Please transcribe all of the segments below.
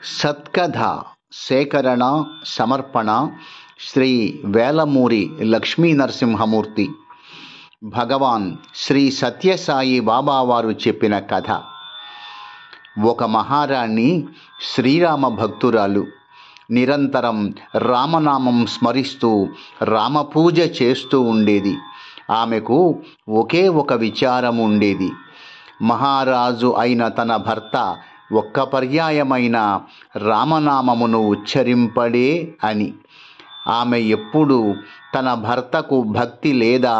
సత్కథ సేకరణ సమర్పణ శ్రీ వేలమూరి లక్ష్మీ నరసింహమూర్తి. భగవాన్ శ్రీ సత్యసాయి బాబా వారు చెప్పిన కథ. ఒక మహారాణి శ్రీరామ భక్తురాలు. నిరంతరం రామనామం స్మరిస్తూ రామపూజ చేస్తూ ఉండేది. ఆమెకు ఒకే ఒక విచారం ఉండేది. మహారాజు అయిన తన భర్త ఒక్క పర్యాయమైన రామనామమును ఉచ్చరింపడే అని. ఆమె ఎప్పుడు తన భర్తకు భక్తి లేదా,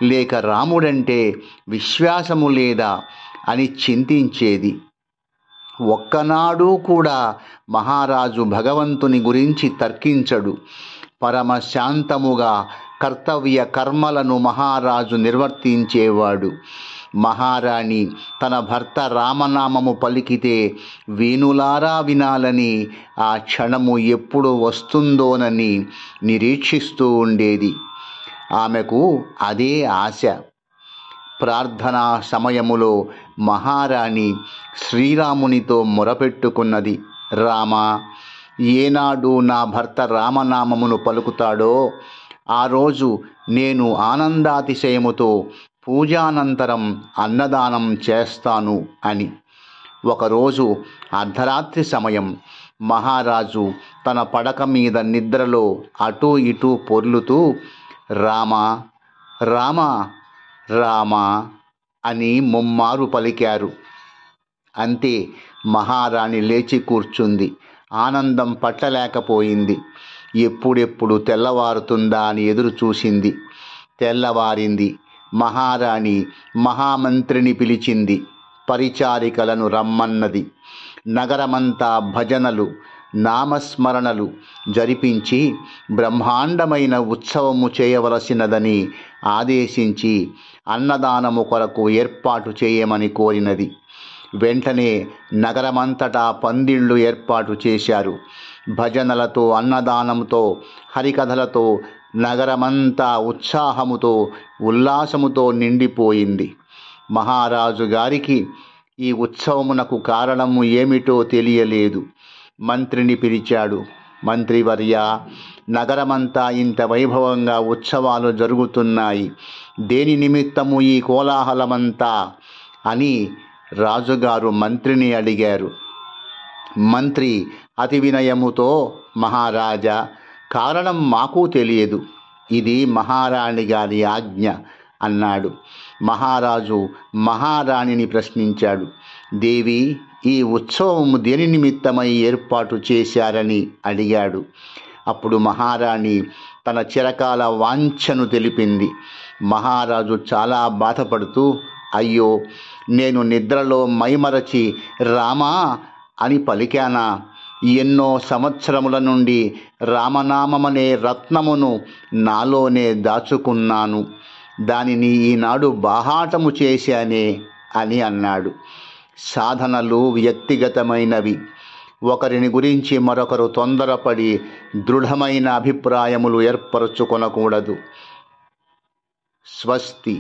లేక రాముడంటే విశ్వాసము లేదా అని చింతించేది. ఒక్కనాడు కూడా మహారాజు భగవంతుని గురించి తర్కించడు. పరమశాంతముగా కర్తవ్య కర్మలను మహారాజు నిర్వర్తించేవాడు. మహారాణి తన భర్త రామనామము పలికితే వేణులారా వినాలని, ఆ క్షణము ఎప్పుడు వస్తుందోనని నిరీక్షిస్తూ ఉండేది. ఆమెకు అదే ఆశ. ప్రార్థనా సమయములో మహారాణి శ్రీరామునితో మొరపెట్టుకున్నది. రామా, ఏనాడు నా భర్త రామనామమును పలుకుతాడో ఆ రోజు నేను ఆనందాతిశయముతో పూజానంతరం అన్నదానం చేస్తాను అని. ఒకరోజు అర్ధరాత్రి సమయం మహారాజు తన పడక మీద నిద్రలో అటూ ఇటూ పొర్లుతూ రామా రామా రామా అని ముమ్మారు పలికారు. అంతే, మహారాణి లేచి కూర్చుంది. ఆనందం పట్టలేకపోయింది. ఎప్పుడెప్పుడు తెల్లవారుతుందా అని ఎదురు చూసింది. తెల్లవారింది. మహారాణి మహామంత్రిని పిలిచింది. పరిచారికలను రమ్మన్నది. నగరమంతా భజనలు, నామస్మరణలు జరిపించి బ్రహ్మాండమైన ఉత్సవము చేయవలసినదని ఆదేశించి అన్నదానము కొరకు ఏర్పాటు చేయమని కోరినది. వెంటనే నగరమంతటా పందిళ్ళు ఏర్పాటు చేశారు. భజనలతో, అన్నదానంతో, హరికథలతో నగరమంతా ఉత్సాహముతో, ఉల్లాసముతో నిండిపోయింది. మహారాజు గారికి ఈ ఉత్సవమునకు కారణము ఏమిటో తెలియలేదు. మంత్రిని పిలిచాడు. మంత్రివర్య, నగరమంతా ఇంత వైభవంగా ఉత్సవాలు జరుగుతున్నాయి, దేని నిమిత్తము ఈ కోలాహలమంతా అని రాజుగారు మంత్రిని అడిగారు. మంత్రి అతి వినయముతో, మహారాజా, కారణం మాకు తెలియదు, ఇది మహారాణి గారి ఆజ్ఞ అన్నాడు. మహారాజు మహారాణిని ప్రశ్నించాడు. దేవి, ఈ ఉత్సవము దేని నిమిత్తమై ఏర్పాటు చేశారని అడిగాడు. అప్పుడు మహారాణి తన చిరకాల వాంఛను తెలిపింది. మహారాజు చాలా బాధపడుతూ, అయ్యో, నేను నిద్రలో మైమరచి రామా అని పలికానా? ఎన్నో సంవత్సరముల నుండి రామనామమనే రత్నమును నాలోనే దాచుకున్నాను, దానిని ఈనాడు బాహాటము చేశానే అని అన్నాడు. సాధనలు వ్యక్తిగతమైనవి. ఒకరిని గురించి మరొకరు తొందరపడి దృఢమైన అభిప్రాయములు ఏర్పరచుకొనకూడదు. స్వస్తి.